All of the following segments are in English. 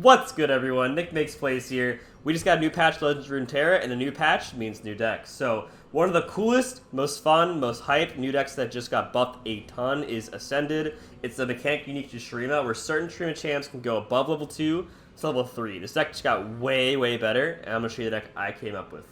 What's good, everyone? NicMakesPlays here. We just got a new patch, Legends of Runeterra, and a new patch means new decks. So one of the coolest, most fun, most hyped new decks that just got buffed a ton is Ascended. It's the mechanic unique to Shurima, where certain Shurima champs can go above level 2 to level 3. This deck just got way, way better, and I'm going to show you the deck I came up with.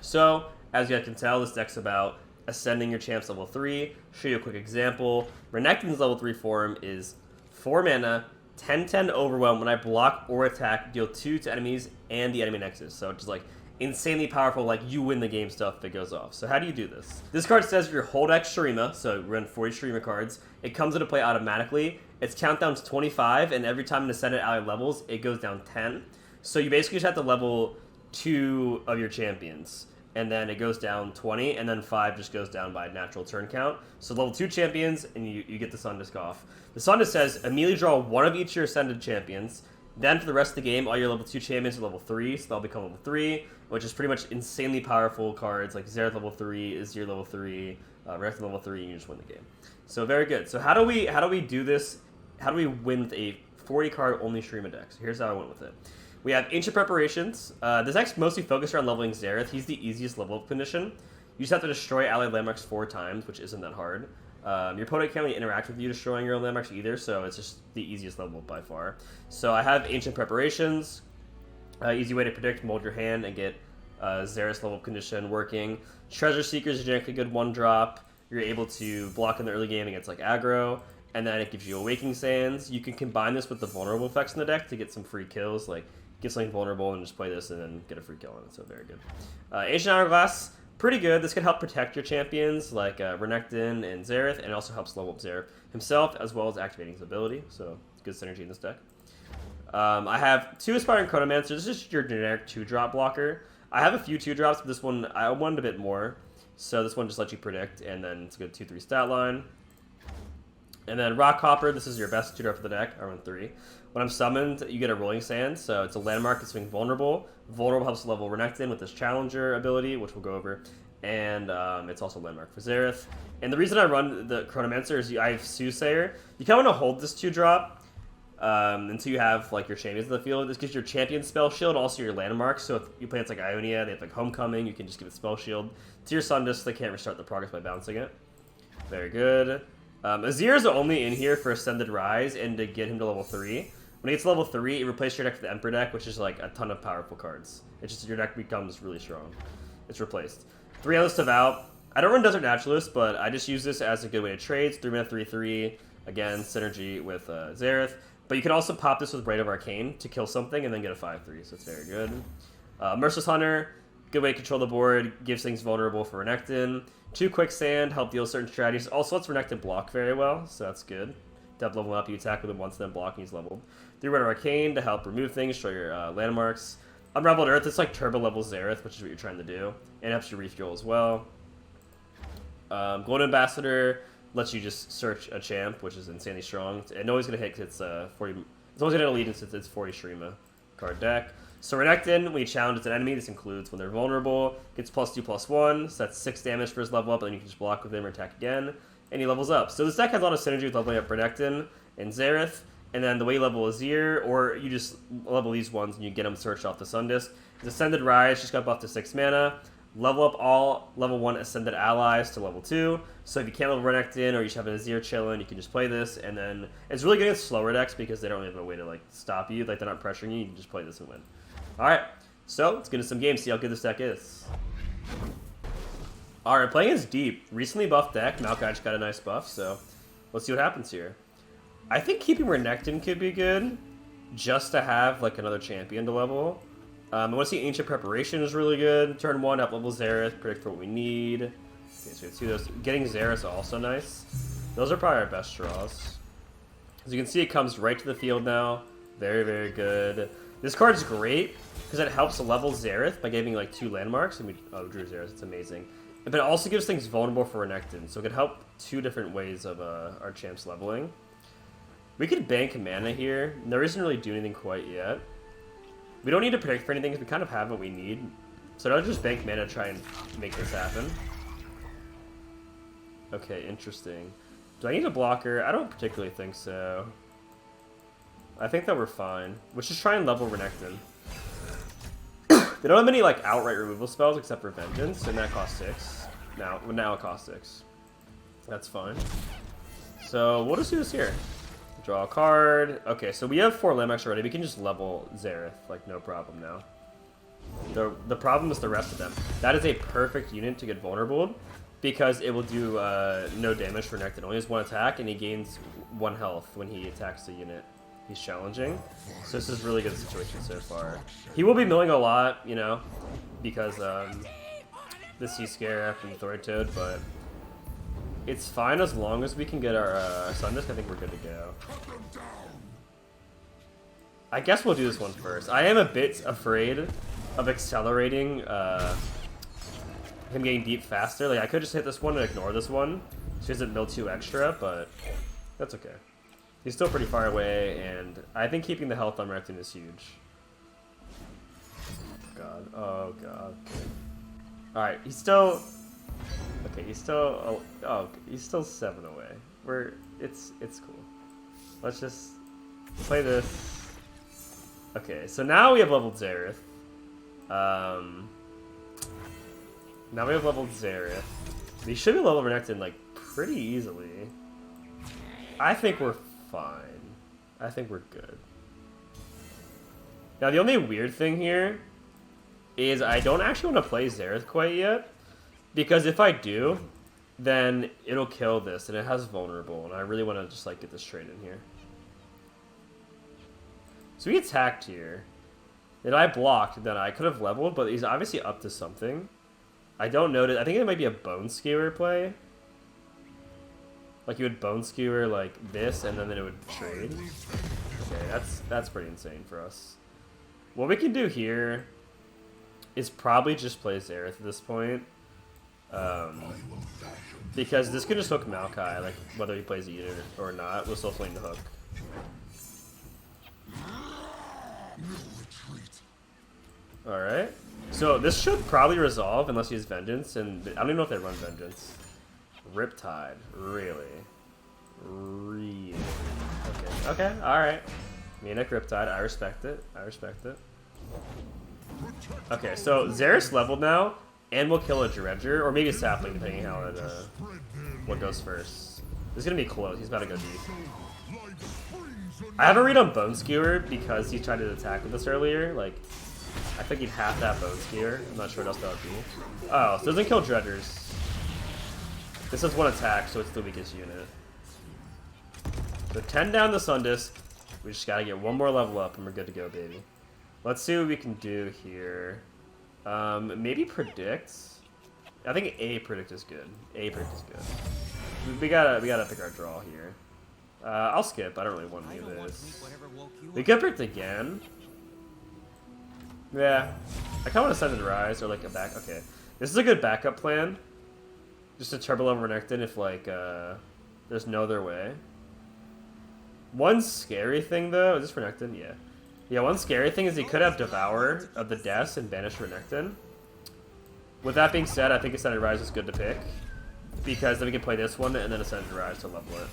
So, as you guys can tell, this deck's about ascending your champs level 3. Show you a quick example. Renekton's level 3 form is 4 mana, 10/10 overwhelm. When I block or attack, deal 2 to enemies and the enemy nexus. So it's like insanely powerful, like you win the game stuff that goes off. So how do you do this? This card says your whole deck Shurima, so run 40 Shurima cards. It comes into play automatically. Its countdown's 25, and every time an Ascended ally levels, it goes down 10. So you basically just have to level 2 of your champions. And then it goes down 20, and then 5 just goes down by natural turn count. So level 2 champions, and you get the Sun Disc off. The Sun Disc says, immediately draw one of each of your Ascended champions. Then for the rest of the game, all your level 2 champions are level 3, so they'll become level 3, which is pretty much insanely powerful cards. Like Xerath level 3, Azir level 3, Renekton level 3, and you just win the game. So very good. So how do we do this? How do we win with a 40 card only Shurima deck? So here's how I went with it. We have Ancient Preparations. This deck's mostly focused around leveling Xerath. He's the easiest level up condition. You just have to destroy allied landmarks 4 times, which isn't that hard. Your opponent can't really interact with you destroying your own landmarks either, so it's just the easiest level up by far. So I have Ancient Preparations. Easy way to predict, mold your hand, and get Xerath's level up condition working. Treasure Seeker is a generally good 1-drop. You're able to block in the early game against like aggro. And then it gives you Awakening Sands. You can combine this with the vulnerable effects in the deck to get some free kills, like get something vulnerable and just play this and then get a free kill on it, so very good. Ancient Hourglass, pretty good. This could help protect your champions like Renekton and Xerath, and it also helps level up Xerath himself as well as activating his ability, so it's good synergy in this deck. I have 2 Aspiring Chronomancers. This is just your generic 2-drop blocker. I have a few 2-drops, but this one, I wanted a bit more, so this one just lets you predict, and then it's a good 2-3 stat line. And then Rock Hopper, this is your best 2-drop for the deck. I run 3. When I'm summoned, you get a Rolling Sand, so it's a landmark that's being vulnerable. Vulnerable helps level Renekton with this Challenger ability, which we'll go over. And it's also a landmark for Xerath. And the reason I run the Chronomancer is I have Soothsayer. You kind of want to hold this 2-drop until you have like your champions in the field. This gives your champion spell shield, also your landmarks. So if you play it's like Ionia, they have like Homecoming, you can just give it spell shield. To your Sun Disc, they can't restart the progress by bouncing it. Very good. Azir is only in here for Ascended Rise and to get him to level 3. When he gets to level 3, it replaces your deck with the Emperor deck, which is like a ton of powerful cards. It's just your deck becomes really strong. It's replaced. 3 Endless Devout. I don't run Desert Naturalist, but I just use this as a good way to trade. It's 3 mana 3/3. Again, synergy with Xerath. But you can also pop this with Blade of Arcane to kill something and then get a 5/3, so it's very good. Merciless Hunter. Good way to control the board. Gives things vulnerable for Renekton. 2 Quicksand. Help deal certain strategies. Also lets Renekton block very well, so that's good. Depth level up, you attack with him once, then block, and he's leveled. 3 Red Arcane to help remove things, show your landmarks. Unraveled Earth, it's like turbo level Xerath, which is what you're trying to do. And it helps you refuel as well. Golden Ambassador lets you just search a champ, which is insanely strong. And always going to hit because it's 40. It's always going to lead into its 40 Shurima card deck. So Renekton, when you challenge an enemy, this includes when they're vulnerable, gets +2/+1, so that's 6 damage for his level up, and then you can just block with him or attack again. And he levels up. So this deck has a lot of synergy with leveling up Renekton and Xerath, and then the way you level Azir, or you just level these ones and you get them searched off the Sun Disc. His Ascended Rise just got buffed to 6 mana. Level up all level 1 Ascended allies to level 2. So if you can't level Renekton or you just have an Azir chilling, you can just play this. And then it's really good against slower decks because they don't have a way to like stop you. Like they're not pressuring you. You can just play this and win. Alright, so let's get into some games, see how good this deck is. Alright, playing is Deep. Recently buffed deck. Maokai just got a nice buff, so let's see what happens here. I think keeping Renekton could be good, just to have like another champion to level. I want to see Ancient Preparation is really good. Turn 1, up level Xerath, predict for what we need. Okay, so we see those. Getting Xerath is also nice. Those are probably our best draws. As you can see, it comes right to the field now. Very, very good. This card's great because it helps level Xerath by giving like 2 landmarks. And we drew Xerath. It's amazing. But it also gives things vulnerable for Renekton, so it could help 2 different ways of our champs leveling. We could bank mana here. There isn't really doing anything quite yet. We don't need to predict for anything because we kind of have what we need. So I'll just bank mana to try and make this happen. Okay, interesting. Do I need a blocker? I don't particularly think so. I think that we're fine. Let's just try and level Renekton. They don't have many like outright removal spells except for Vengeance, and that costs 6. Now it costs 6. That's fine. So we'll just do this here. Draw a card. Okay, so we have 4 Landmarks already. We can just level Xerath, like no problem now. The problem is the rest of them. That is a perfect unit to get vulnerable because it will do no damage for Renekton. Only has 1 attack, and he gains 1 health when he attacks the unit he's challenging. So this is a really good situation so far. He will be milling a lot, you know, because the Sea Scarab and the Thoric Toad, but it's fine as long as we can get our Sun Disc. I think we're good to go. I guess we'll do this one first. I am a bit afraid of accelerating him getting deep faster. Like I could just hit this one and ignore this one, so he doesn't mill 2 extra, but that's okay. He's still pretty far away, and I think keeping the health on Renekton is huge. God, oh god. Okay. All right, he's still. Okay, he's still. Oh, he's still 7 away. It's cool. Let's just play this. Okay, so now we have leveled Xerath. Now we have leveled Xerath. We should be leveled Renekton like pretty easily. I think we're fine. I think we're good. Now the only weird thing here is I don't actually want to play Xerath quite yet, because if I do, then it'll kill this, and it has vulnerable, and I really want to just like get this trade in here. So he attacked here. And I blocked, then I could have leveled, but he's obviously up to something. I don't know. I think it might be a Bone Skewer play. Like you would Bone Skewer like this, and then it would trade. Okay, that's pretty insane for us. What we can do here is probably just play Xerath at this point. Because this can just hook Maokai, like whether he plays either or not, we'll still fling the hook. Alright. So this should probably resolve unless he has Vengeance, and I don't even know if they run Vengeance. Riptide. Really? Really? Okay. Okay, alright. Munich Riptide, I respect it. I respect it. Okay, so Xerath's leveled now, and we'll kill a Dredger, or maybe a Sapling, depending on how it, what goes first. This is gonna be close, he's about to go deep. I have a read on Bone Skewer because he tried to attack with us earlier, like, I think he'd have that Bone Skewer. I'm not sure what else that would be. Oh, so it doesn't kill Dredgers. This has 1 attack, so it's the weakest unit. So 10 down the Sun Disc. We just gotta get 1 more level up and we're good to go, baby. Let's see what we can do here. Maybe Predict. I think A Predict is good. A Predict is good. We gotta pick our draw here. I'll skip. I don't really want to do this. We could Predict again. Yeah, I kind of want to Ascended Rise or like a back. Okay, this is a good backup plan. Just to turbo level Renekton if like there's no other way. One scary thing though, is this Renekton? Yeah. Yeah, one scary thing is he could have Devour of the Deaths and banish Renekton. With that being said, I think Ascended Rise is good to pick, because then we can play this one and then Ascended Rise to level it.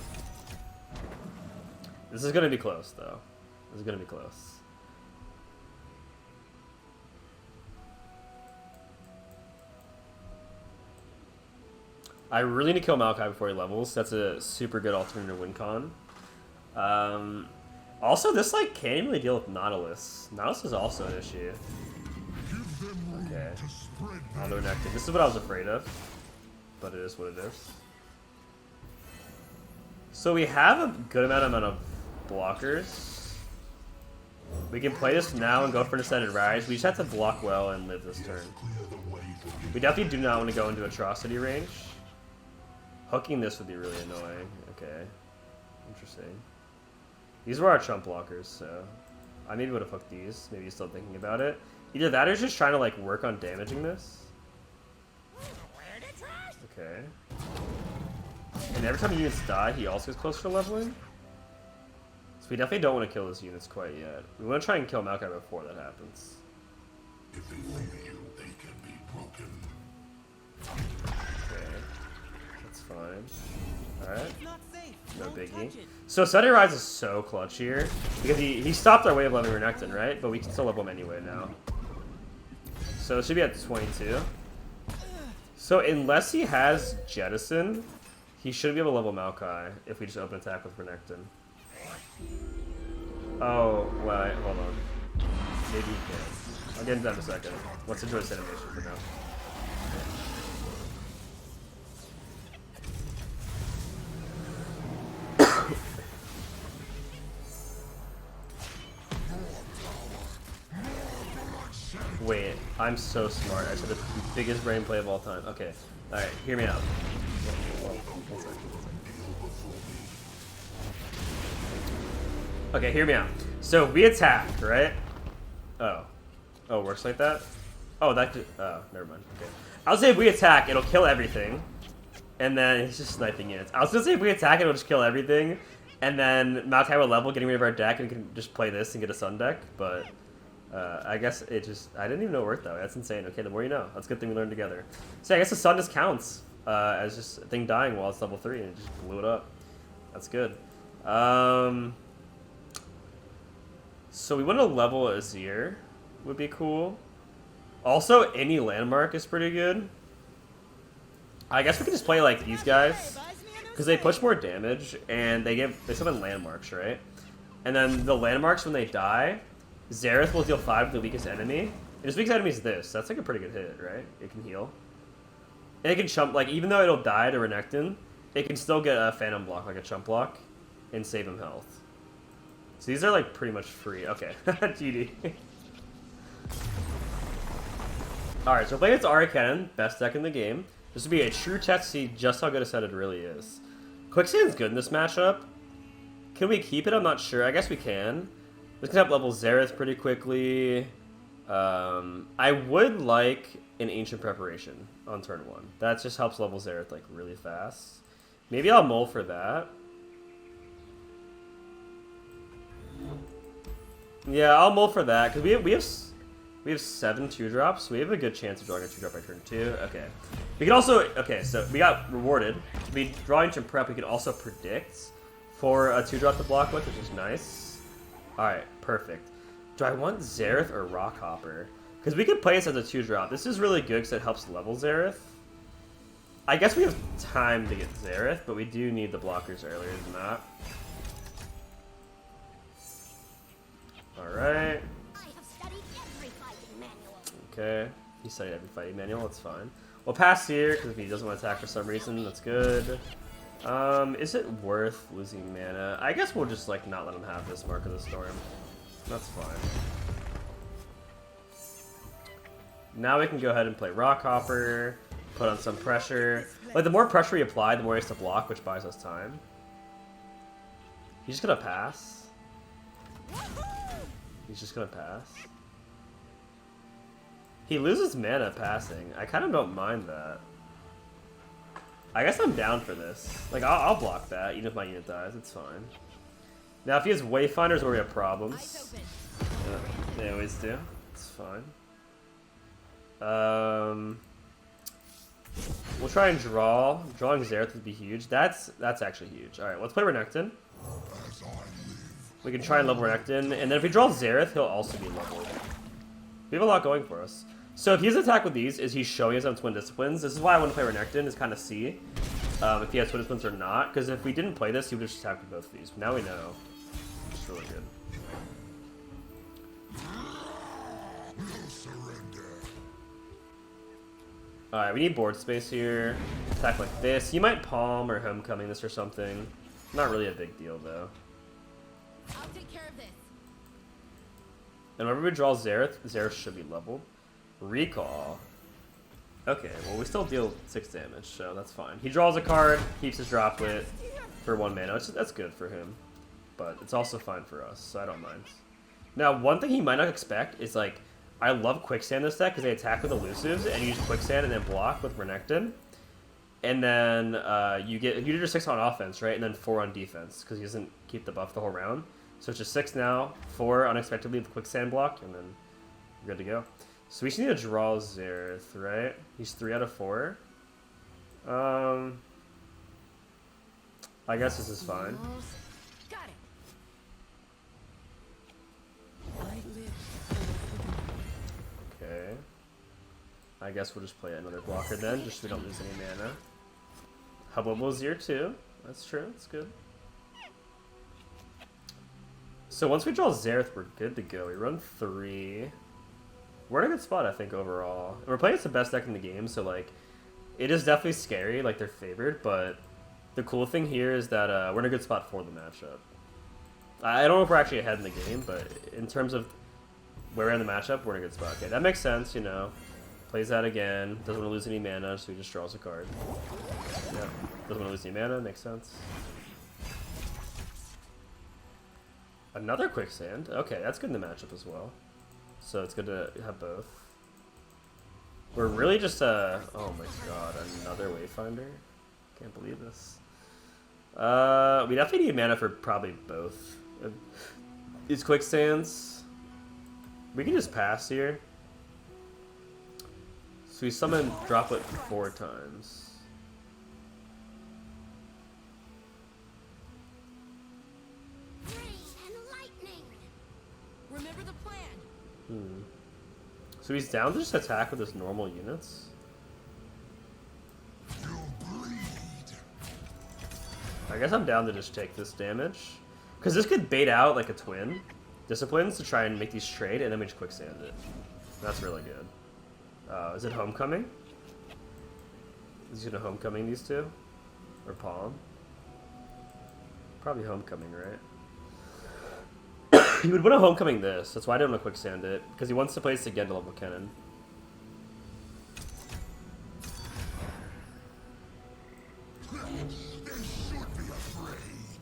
This is gonna be close though. This is gonna be close. I really need to kill Maokai before he levels. That's a super good alternative win con. Also, this like can't even really deal with Nautilus. Nautilus is also an issue. Okay. On the Renekton. This is what I was afraid of. But it is what it is. So we have a good amount of blockers. We can play this now and go for an Ascended Rise. We just have to block well and live this turn. We definitely do not want to go into Atrocity range. Hooking this would be really annoying. Okay. Interesting. These were our chump blockers, so I maybe would have hooked these. Maybe you're still thinking about it. Either that or just trying to like work on damaging this. Okay. And every time units die, he also gets closer to leveling. So we definitely don't want to kill his units quite yet. We want to try and kill Maokai before that happens. If they leave you, they can be broken. Okay. That's fine. Alright. no biggie. So Sunday Rise is so clutch here because he stopped our wave leveling Renekton, right? But we can still level him anyway now. So it should be at 22. So unless he has Jettison, he should be able to level Maokai if we just open attack with Renekton. Oh, wait, hold on. Maybe he can. I'll get into that in a second. Let's enjoy this animation for now. Wait, I'm so smart. I said the biggest brain play of all time. Okay, alright, hear me out. One second. Okay, hear me out. So we attack, right? Oh, it works like that? Oh, that just, oh, never mind. Okay. I was saying if we attack, it'll kill everything. And then he's just sniping units. I was gonna say if we attack, it'll just kill everything. And then Maokai will level, getting rid of our deck, and we can just play this and get a Sun deck. But I guess it just, I didn't even know it worked that way. That's insane. Okay, the more you know. That's a good thing we learned together. So I guess the Sun just counts as just a thing dying while it's level 3 and it just blew it up. That's good. So we want to level Azir, would be cool. Also, any landmark is pretty good. I guess we can just play like these guys, because they push more damage and they summon landmarks, right? And then the landmarks, when they die, Xerath will deal 5 to the weakest enemy. And his weakest enemy is this. That's like a pretty good hit, right? It can heal. And it can chump, like, even though it'll die to Renekton, it can still get a Phantom block, like a chump block, and save him health. So these are like pretty much free. Okay, GD. Alright, so we're playing against Ahri Kennen, best deck in the game. This would be a true test to see just how good Ascended really is. Quicksand's good in this matchup. Can we keep it? I'm not sure. I guess we can. This can help level Xerath pretty quickly. I would like an Ancient Preparation on turn 1. That just helps level Xerath like really fast. Maybe I'll mull for that. Yeah, I'll mull for that because we have 7 2-drops. So we have a good chance of drawing a 2-drop by turn 2. Okay, we can also so we got rewarded to be drawing some prep. We can also predict for a 2-drop to block with, which is nice. All right, perfect. Do I want Xerath or Rockhopper? Because we could play this as a 2-drop. This is really good because it helps level Xerath. I guess we have time to get Xerath, but we do need the blockers earlier than that. Alright. Okay. He studied every fighting manual, that's fine. We'll pass here, because if he doesn't want to attack for some reason, that's good. Is it worth losing mana? I guess we'll just, like, not let him have this Mark of the Storm. That's fine. Now we can go ahead and play Rockhopper, put on some pressure. Like, the more pressure we apply, the more he has to block, which buys us time. He's just gonna pass. He's just gonna pass. He loses mana passing. I kind of don't mind that. I guess I'm down for this. Like, I'll block that, even if my unit dies. It's fine. Now, if he has Wayfinders where we have problems, they always do. It's fine. We'll try and draw. Drawing Xerath would be huge. That's actually huge. All right, let's play Renekton. We can try and level Renekton, and then if we draw Xerath, he'll also be leveled. We have a lot going for us. So if he has attack with these, is he showing us on Twin Disciplines? This is why I want to play Renekton, is kind of see if he has Twin Disciplines or not. Because if we didn't play this, he would just attack with both of these. But now we know. It's really good. Alright, we need board space here. Attack like this. You might Palm or Homecoming this or something. Not really a big deal, though. I'll take care of this. And whenever we draw Xerath, Xerath should be leveled. Recall. Okay, well we still deal 6 damage, so that's fine. He draws a card, keeps his droplet for 1 mana. That's good for him. But it's also fine for us, so I don't mind. Now, one thing he might not expect is, like, I love Quicksand this deck because they attack with elusives and you use Quicksand and then block with Renekton. And then you did your 6 on offense, right? And then 4 on defense because he doesn't keep the buff the whole round. So it's just 6 now, 4 unexpectedly with Quicksand block, and then we're good to go. So we just need to draw Xerath, right? He's 3 out of 4. I I guess this is fine. Almost. Got it. Okay. I guess we'll just play another blocker then, just so we don't lose any mana. Hubbubble's here too. That's true, that's good. So once we draw Xerath, we're good to go. We run 3. We're in a good spot, I think, overall. And we're playing against the best deck in the game, so, like, it is definitely scary, like, they're favored, but the cool thing here is that we're in a good spot for the matchup. I don't know if we're actually ahead in the game, but in terms of where we're in the matchup, we're in a good spot. Okay, that makes sense, you know. Plays that again. Doesn't want to lose any mana, so he just draws a card. Yeah, doesn't want to lose any mana, makes sense. Another Quicksand. Okay, that's good in the matchup as well. So it's good to have both. We're really just oh my god, another Wayfinder? Can't believe this. We definitely need mana for probably both. These Quicksands. We can just pass here. So we summon Droplet 4 times. Remember the plan. So he's down to just attack with his normal units. I guess I'm down to just take this damage. Because this could bait out like a twin Disciplines to try and make these trade, and then we just Quicksand it. That's really good. Is it Homecoming? Is he gonna Homecoming these two? Or Palm? Probably Homecoming, right? He would win a Homecoming this. That's why I didn't want to Quicksand it. Because he wants to place again to level Kennen.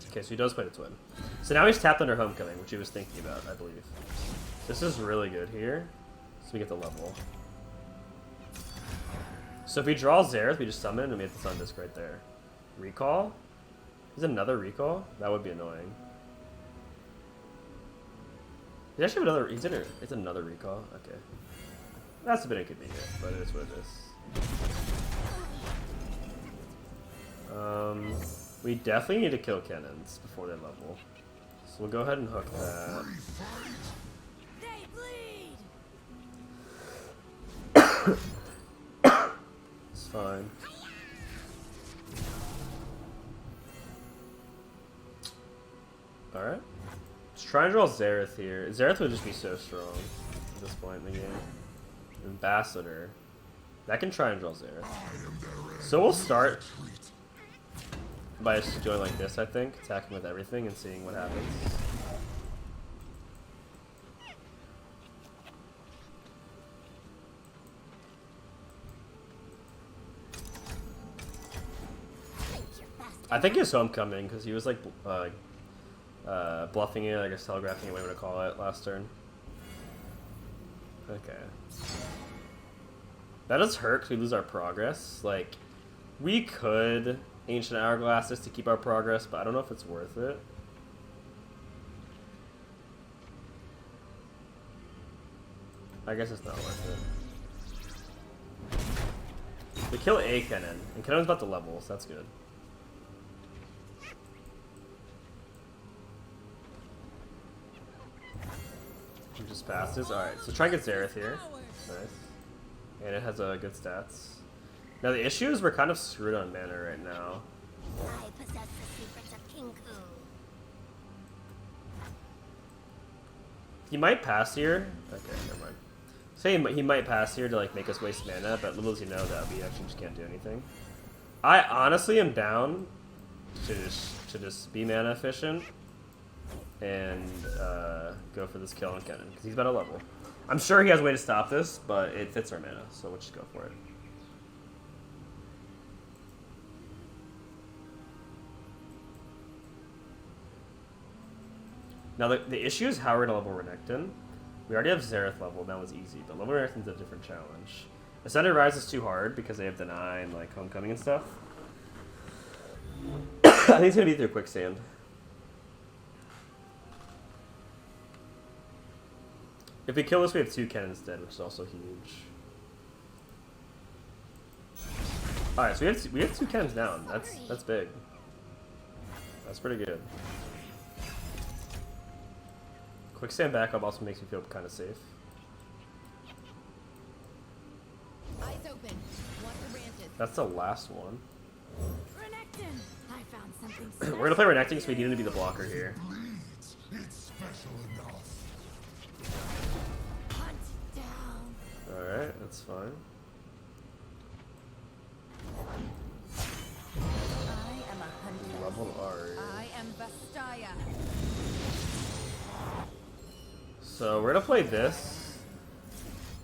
Okay, so he does play the twin. So now he's tapped under Homecoming, which he was thinking about, I believe. This is really good here. So we get the level. So if we draw Xerath, we just summon and we have the Sun Disc right there. Recall? Is it another Recall? That would be annoying. He actually have another. It's another Recall. Okay, that's a bit inconvenient, but it is what it is. We definitely need to kill cannons before they level, so we'll go ahead and hook that. They bleed. It's fine. All right. Let's try and draw Xerath here. Xerath would just be so strong at this point in the game. Ambassador. That can try and draw Xerath. So we'll start by just doing like this, I think. Attacking with everything and seeing what happens. I think he was Homecoming because he was like bluffing it, I guess telegraphing it, whatever to call it, last turn. Okay. That does hurt because we lose our progress. Like, we could Ancient Hourglass this to keep our progress, but I don't know if it's worth it. I guess it's not worth it. We kill Ahri Kennen, and Kennen's about to level, so that's good. He just passes. Alright, so try and get Xerath here. Nice. And it has good stats. Now the issue is we're kind of screwed on mana right now. I possess the secrets of King Ku. He might pass here. Okay, never mind. Say he might pass here to like make us waste mana, but little does he know that we actually just can't do anything. I honestly am down to just be mana efficient and go for this kill on Kennen because he's about to level. I'm sure he has a way to stop this, but it fits our mana, so we'll just go for it. Now the issue is how we're gonna level Renekton. We already have Xerath level, and that was easy, but level Renekton's a different challenge. Ascended Rise is too hard because they have Deny and like Homecoming and stuff. I think it's gonna be through Quicksand. If we kill this, we have 2 cannons dead, which is also huge. All right, so we have 2 cannons down. That's big. That's pretty good. Quicksand backup also makes me feel kind of safe. Eyes open. Want the branches. That's the last one. Renekton! I found something We're gonna play Renekton, so we need to be the blocker here. Bleeds. It's special enough. Hunt down. Alright, that's fine. I am a hunter. Level Ahri. I am Vastaya. So we're gonna play this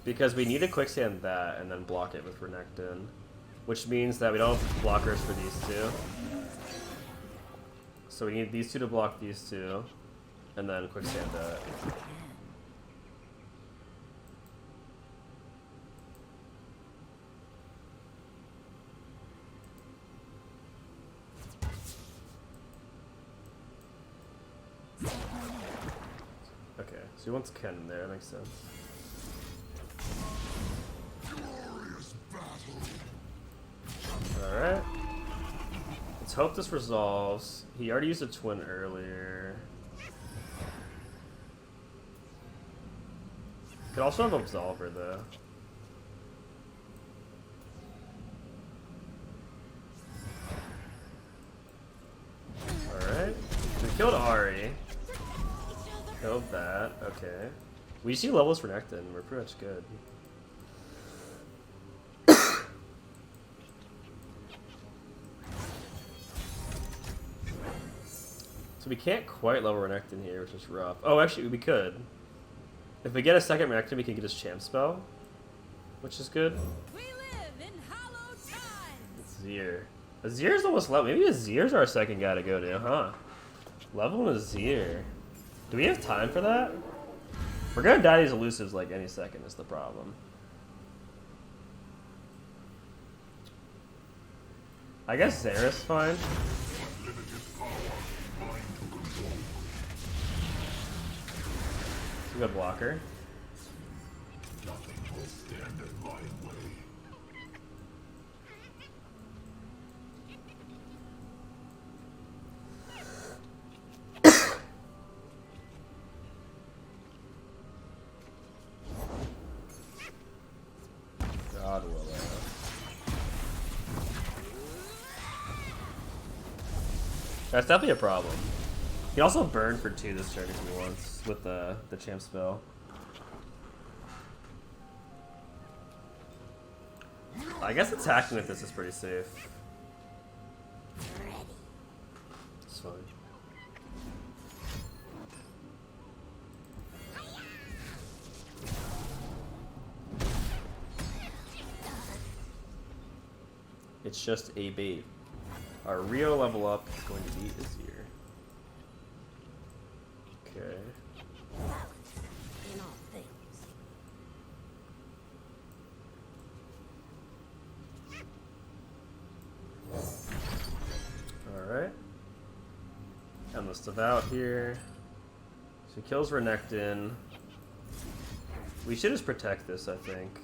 because we need to quicksand that and then block it with Renekton, which means that we don't have blockers for these two. So we need these two to block these two, and then quicksand that. Okay, so he wants Kennen there, that makes sense. Glorious battle. Alright. Let's hope this resolves. He already used a twin earlier. Could also have Absolver though. Alright. We killed Ahri. Killed that. Okay. We see levels for Renekton. We're pretty much good. So we can't quite level Renekton here, which is rough. Oh, actually, we could. If we get a second Renekton, we can get his champ spell, which is good. We live in hallowed times. Azir. Azir's almost level. Maybe Azir's our second guy to go to, huh? Level Azir. Do we have time for that? We're gonna die these elusives like any second is the problem. I guess Xerath's fine. It's a good blocker. Nothing will stand in my way. God will. That's definitely a problem. He also burned for 2 this turn if he wants with the champ spell. I guess attacking with this is pretty safe. Ready. It's fine. It's just a bait. Our Rio level up is going to be Azir. Okay. Balance in all things. Alright. Endless Devout here. So he kills Renekton. We should just protect this, I think.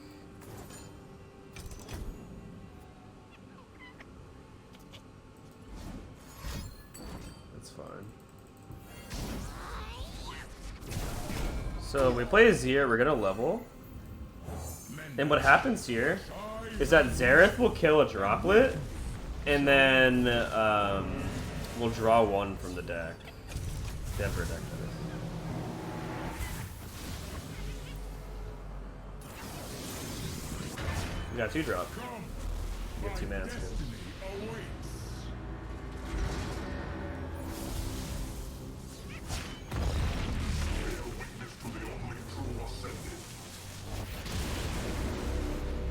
That's fine. So we play Azir, we're gonna level. And what happens here is that Xerath will kill a droplet, and then we'll draw 1 from the deck. The Emperor deck, that is. We got 2 drop. We get 2 mana. That's good.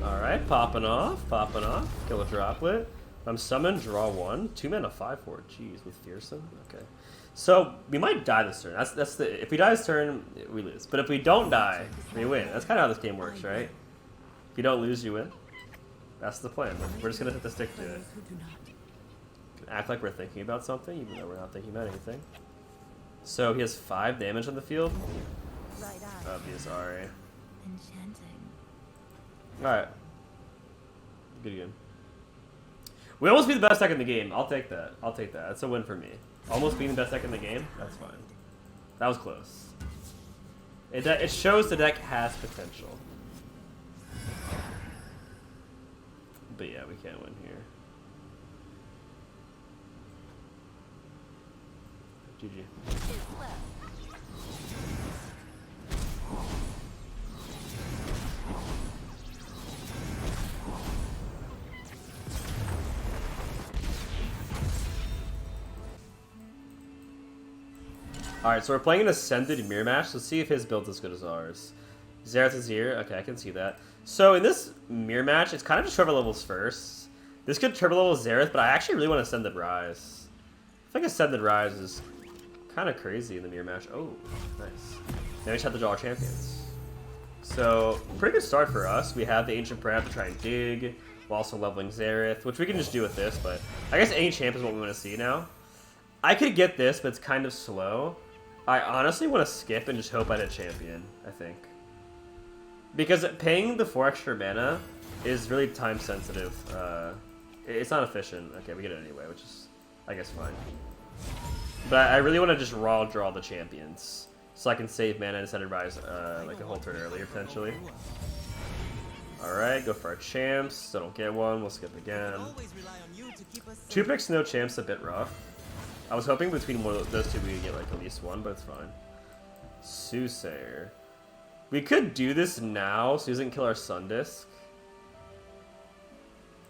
Alright, popping off. Kill a droplet. I'm summoned, draw 1. 2 mana 5/4. Jeez, with Fearsome. Okay. So we might die this turn. That's the if we die this turn, we lose. But if we don't die, we win. That's kind of how this game works, right? If you don't lose, you win. That's the plan. We're just gonna hit the stick to it. Act like we're thinking about something, even though we're not thinking about anything. So he has 5 damage on the field. Right eye. Obvious Ahri. Enchanting. Alright. Good game. We almost be the best deck in the game. I'll take that. That's a win for me. Almost being the best deck in the game? That's fine. That was close. It shows the deck has potential. But yeah, we can't win here. GG. Alright, so we're playing an Ascended mirror match. Let's see if his build's as good as ours. Xerath is here. Okay, I can see that. So in this mirror match, it's kind of just turbo levels first. This could turbo level Xerath, but I actually really want Ascended Rise. I think Ascended Rise is kind of crazy in the mirror match. Oh, nice. Now we just have to draw our champions. So, pretty good start for us. We have the Ancient Prep to try and dig, while also leveling Xerath, which we can just do with this, but I guess any champ is what we want to see now. I could get this, but it's kind of slow. I honestly want to skip and just hope I hit a champion, I think. Because paying the 4 extra mana is really time sensitive. It's not efficient. Okay, we get it anyway, which is, I guess, fine. But I really want to just raw draw the champions, so I can save mana and Ascended Rise like a whole turn earlier, potentially. Alright, go for our champs. Still don't get one. We'll skip again. 2 picks, no champs, a bit rough. I was hoping between one of those two we would get like at least one, but it's fine. Soothsayer. We could do this now so he doesn't kill our Sun Disc.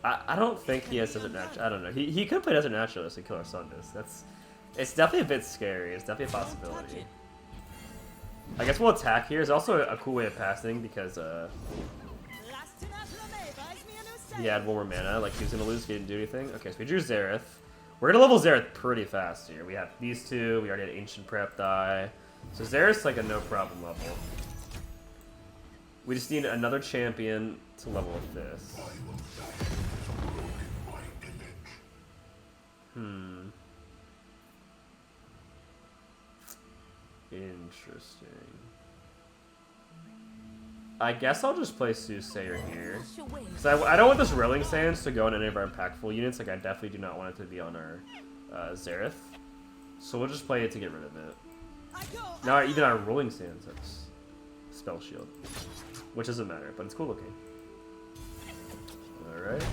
I don't think he has Desert Naturalist. I don't know. He could play Desert Naturalist and kill our Sun Disc. It's definitely a bit scary. It's definitely a possibility. I guess we'll attack here. There's also a cool way of passing because he had 1 more mana. Like he was gonna lose, he didn't do anything. Okay, so we drew Xerath. We're gonna level Xerath pretty fast here. We have these two. We already had Ancient Prep die. So Xerath's like a no problem level. We just need another champion to level with this. Interesting. I guess I'll just play Soothsayer here. Because I don't want this Rolling Sands to go on any of our impactful units. Like, I definitely do not want it to be on our Xerath. So we'll just play it to get rid of it. Now, even our Rolling Sands has Spell Shield. Which doesn't matter, but it's cool looking. Alright.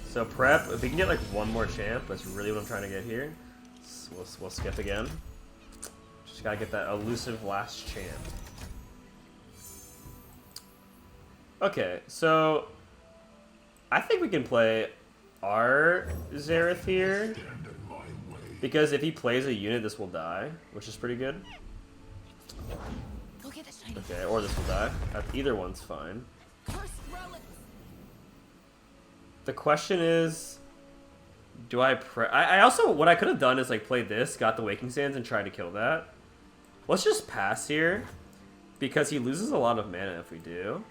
So prep, if we can get like 1 more champ, that's really what I'm trying to get here. So we'll skip again. Just gotta get that elusive last champ. Okay, so I think we can play our Xerath here, because if he plays a unit, this will die, which is pretty good. Okay, or this will die. Either one's fine. The question is, do I I also, what I could have done is like play this, got the Waking Sands, and try to kill that. Let's just pass here, because he loses a lot of mana if we do.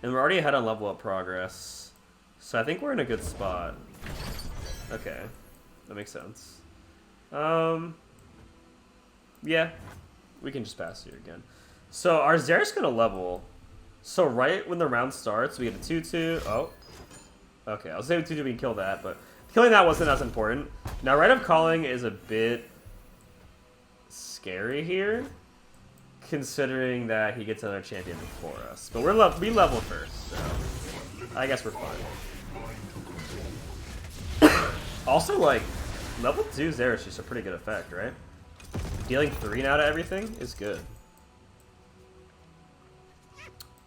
And we're already ahead on level up progress. So I think we're in a good spot. Okay. That makes sense. Yeah. We can just pass here again. So our Xerath's gonna level. So right when the round starts, we get a 2-2. Oh. Okay, I was saying 2-2 we can kill that, but killing that wasn't as important. Now Rite of Calling is a bit scary here, considering that he gets another champion before us. But we level first, so I guess we're fine. Also, like, level 2 Xerath is just a pretty good effect, right? Dealing 3 now to everything is good.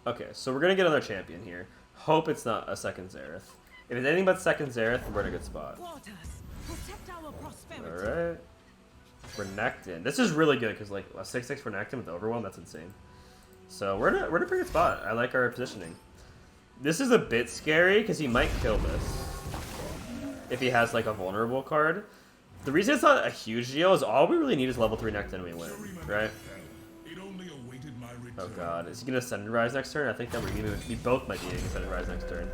Okay, so we're gonna get another champion here. Hope it's not a second Xerath. If it's anything but second Xerath, we're in a good spot. Alright. Renekton. This is really good because like a 6/6 Renekton with Overwhelm, that's insane. So we're in a pretty good spot. I like our positioning. This is a bit scary because he might kill this if he has like a vulnerable card. The reason it's not a huge deal is all we really need is level 3 Renekton and we win, right? Oh god, is he gonna Ascended Rise next turn? I think that we both might be getting Ascended Rise next turn.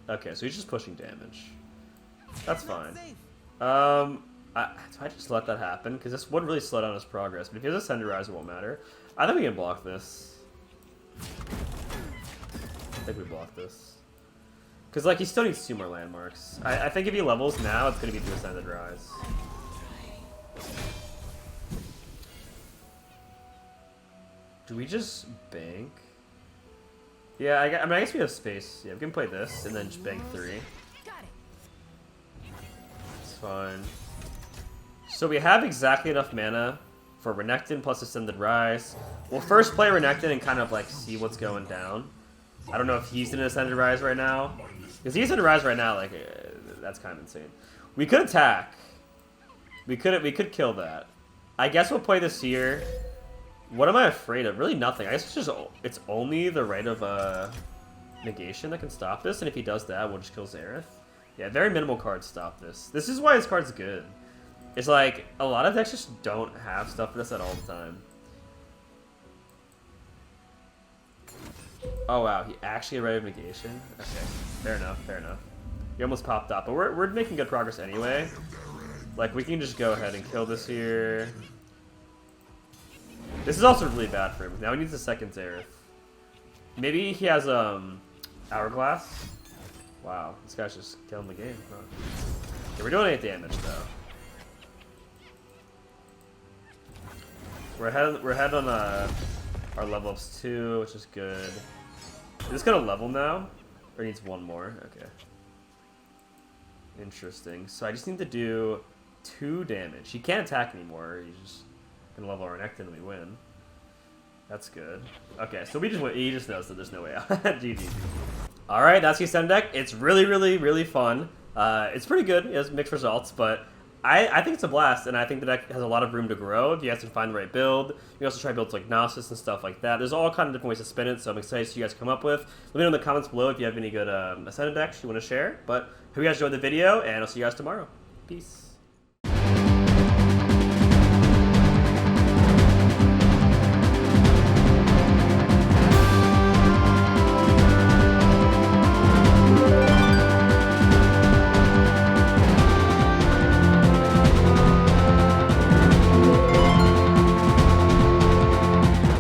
Okay, so he's just pushing damage. That's fine. So I just let that happen, because this would really slow down his progress. But if he has Ascended Rise, it won't matter. I think we can block this. I think we block this. Because, like, he still needs 2 more landmarks. I think if he levels now, it's going to be through Ascended Rise. Do we just bank? Yeah, I mean, I guess we have space. Yeah, we can play this and then just bank 3. Got it. It's fine. So we have exactly enough mana for Renekton plus Ascended Rise. We'll first play Renekton and kind of, like, see what's going down. I don't know if he's in Ascended Rise right now. Because he's in Rise right now, like, that's kind of insane. We could attack. We could kill that. I guess we'll play this here. What am I afraid of? Really nothing. I guess it's only the Rite of Negation that can stop this, and if he does that, we'll just kill Xerath. Yeah, very minimal cards stop this. This is why his card's good. It's like, a lot of decks just don't have stuff for this at all the time. Oh wow, he actually had Rite of Negation? Okay, fair enough, fair enough. He almost popped up, but we're making good progress anyway. Like, we can just go ahead and kill this here. This is also really bad for him. Now he needs a second Xerath. Maybe he has, Hourglass? Wow, this guy's just killing the game, huh? Okay, we're doing 8 damage, though. We're ahead on, our level ups too, which is good. Is this gonna level now? Or needs 1 more? Okay. Interesting. So I just need to do 2 damage. He can't attack anymore. He's just gonna level our Renekton and we win. That's good. Okay, so we just win. He just knows that there's no way out. GG. Alright, that's the Ascend deck. It's really, really, really fun. It's pretty good. It has mixed results, but I think it's a blast, and I think the deck has a lot of room to grow if you guys can find the right build. You can also try builds like Gnosis and stuff like that. There's all kind of different ways to spin it, so I'm excited to see you guys come up with. Let me know in the comments below if you have any good Ascended decks you want to share. But hope you guys enjoyed the video, and I'll see you guys tomorrow. Peace.